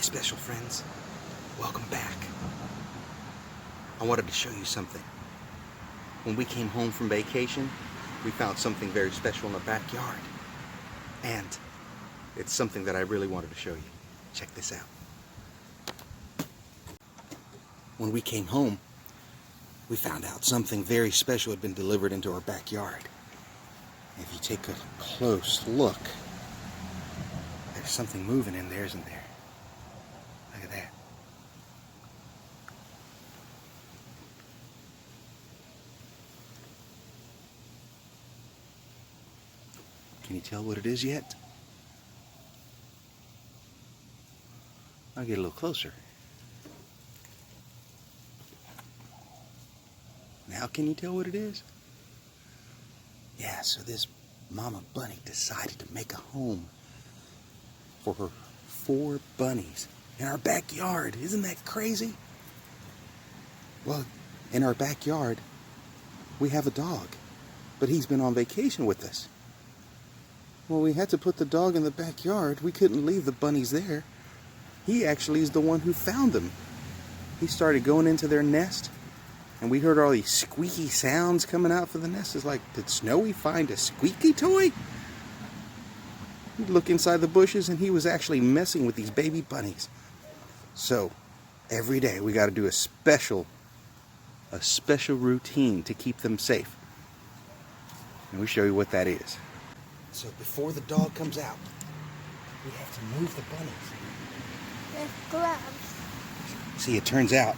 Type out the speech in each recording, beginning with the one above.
special friends. Welcome back. I wanted to show you something. When we came home from vacation, we found something very special in our backyard. And it's something that I really wanted to show you. Check this out. When we came home, we found out something very special had been delivered into our backyard. If you take a close look, there's something moving in there, isn't there? Look at that. Can you tell what it is yet? I'll get a little closer. Now can you tell what it is? Yeah, so this mama bunny decided to make a home for her 4 bunnies in our backyard. Isn't that crazy? Well, in our backyard, we have a dog, but he's been on vacation with us. Well, we had to put the dog in the backyard. We couldn't leave the bunnies there. He actually is the one who found them. He started going into their nest, and we heard all these squeaky sounds coming out from the nest. It's like, did Snowy find a squeaky toy? We'd look inside the bushes, and he was actually messing with these baby bunnies. So, every day we got to do a special routine to keep them safe. And we'll show you what that is. So before the dog comes out, we have to move the bunnies. With gloves. See, it turns out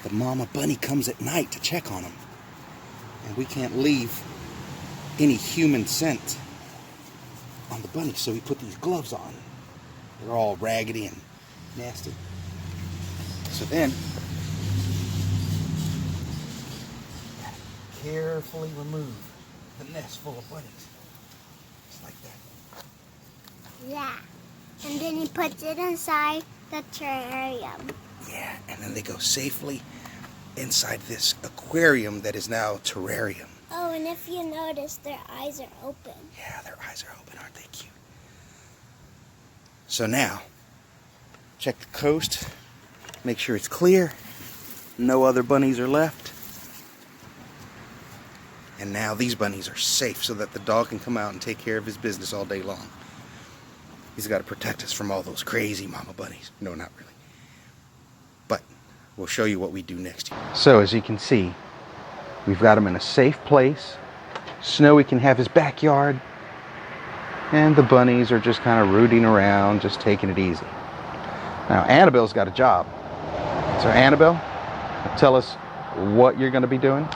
the mama bunny comes at night to check on them. And we can't leave any human scent on the bunnies, so we put these gloves on. They're all raggedy and nasty. So then, carefully remove the nest full of bunnies. Just like that. Yeah. And then he puts it inside the terrarium. Yeah, and then they go safely inside this aquarium that is now a terrarium. Oh, and if you notice, their eyes are open. Yeah, their eyes are open. Aren't they cute? So now, check the coast. Make sure it's clear. No other bunnies are left. And now these bunnies are safe so that the dog can come out and take care of his business all day long. He's got to protect us from all those crazy mama bunnies. No, not really. But we'll show you what we do next. So as you can see, we've got him in a safe place. Snowy can have his backyard. And the bunnies are just kind of rooting around, just taking it easy. Now, Annabelle's got a job. So Annabelle, tell us what you're going to be doing.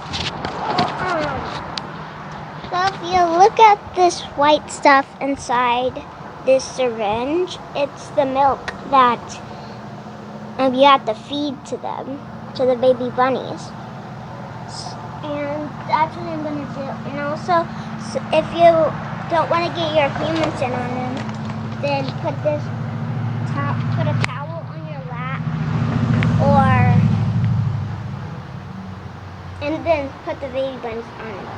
So if you look at this white stuff inside this syringe, it's the milk that you have to feed to them, to the baby bunnies. And that's what I'm going to do. And also, so if you don't want to get your human scent on them, then put a towel on your lap, and then put the baby bunnies on it.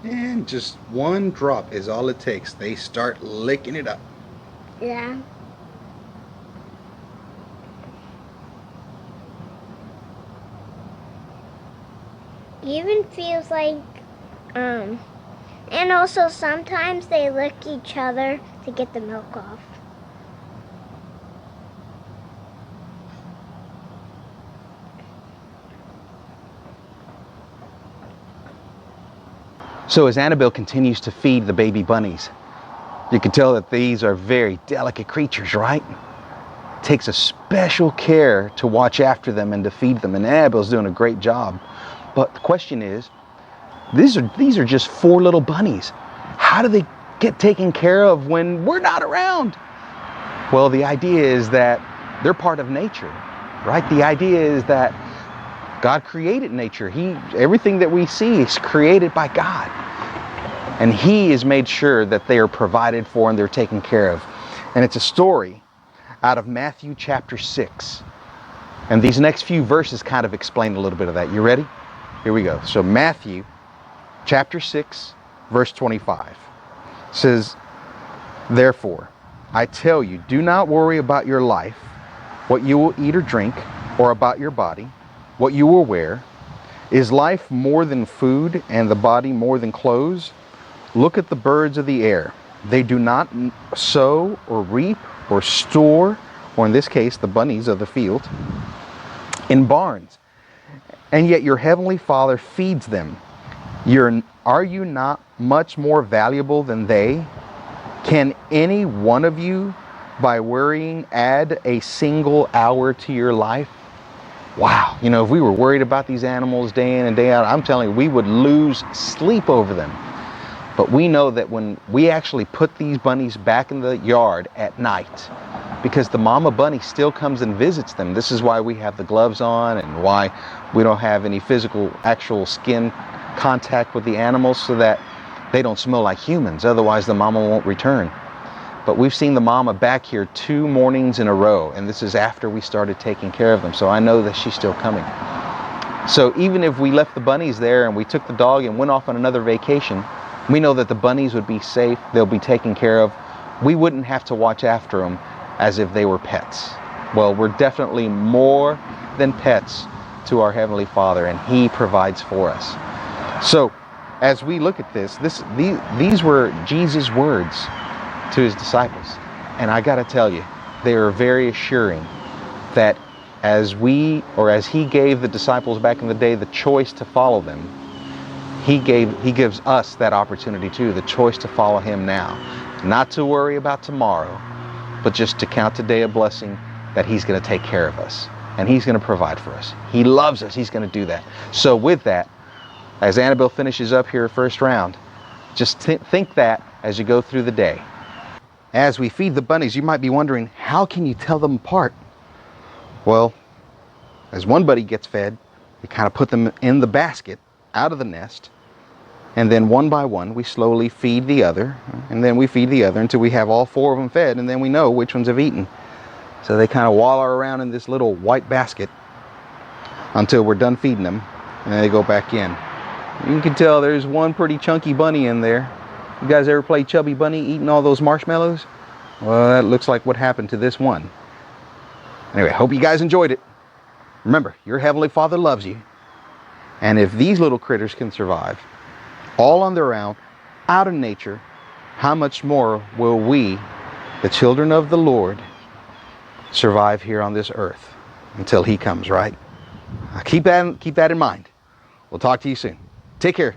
And just one drop is all it takes. They start licking it up. Yeah. Even feels like, and also sometimes they lick each other to get the milk off. So as Annabelle continues to feed the baby bunnies, you can tell that these are very delicate creatures, right? takes a special care to watch after them and to feed them. And Annabelle's doing a great job. But the question is, these are just 4 little bunnies. How do they get taken care of when we're not around? Well, the idea is that they're part of nature, right? The idea is that God created nature. Everything that we see is created by God. And He has made sure that they are provided for and they're taken care of. And it's a story out of Matthew chapter 6. And these next few verses kind of explain a little bit of that. You ready? Here we go. So Matthew chapter 6, verse 25 says, "Therefore, I tell you, do not worry about your life, what you will eat or drink, or about your body, what you will wear. Is life more than food, and the body more than clothes? Look at the birds of the air. They do not sow or reap or store, or in this case, the bunnies of the field, in barns. And yet your heavenly Father feeds them. Are you not much more valuable than they? Can any one of you, by worrying, add a single hour to your life?" Wow. If we were worried about these animals day in and day out, I'm telling you, we would lose sleep over them. But we know that when we actually put these bunnies back in the yard at night, because the mama bunny still comes and visits them. This is why we have the gloves on and why we don't have any physical, actual skin contact with the animals, so that they don't smell like humans. Otherwise, the mama won't return. But we've seen the mama back here 2 mornings in a row, and this is after we started taking care of them. So I know that she's still coming. So even if we left the bunnies there and we took the dog and went off on another vacation, we know that the bunnies would be safe, they'll be taken care of. We wouldn't have to watch after them as if they were pets. Well, we're definitely more than pets to our Heavenly Father, and He provides for us. So as we look at these were Jesus' words to His disciples. And I got to tell you, they are very assuring that as He gave the disciples back in the day the choice to follow them, He gives us that opportunity too, the choice to follow Him now. Not to worry about tomorrow, but just to count today a blessing that He's going to take care of us. And He's going to provide for us. He loves us. He's going to do that. So with that, as Annabelle finishes up here first round, just think that as you go through the day. As we feed the bunnies, you might be wondering, how can you tell them apart? Well, as one bunny gets fed, we kind of put them in the basket out of the nest, and then one by one we slowly feed the other, and then we feed the other until we have all 4 of them fed, and then we know which ones have eaten. So they kind of wallow around in this little white basket until we're done feeding them, and then they go back in. You can tell there's one pretty chunky bunny in there. You guys ever play Chubby Bunny eating all those marshmallows? Well, that looks like what happened to this one. Anyway, hope you guys enjoyed it. Remember, your Heavenly Father loves you. And if these little critters can survive all on their own, out in nature, how much more will we, the children of the Lord, survive here on this earth until He comes, right? Keep that in mind. We'll talk to you soon. Take care.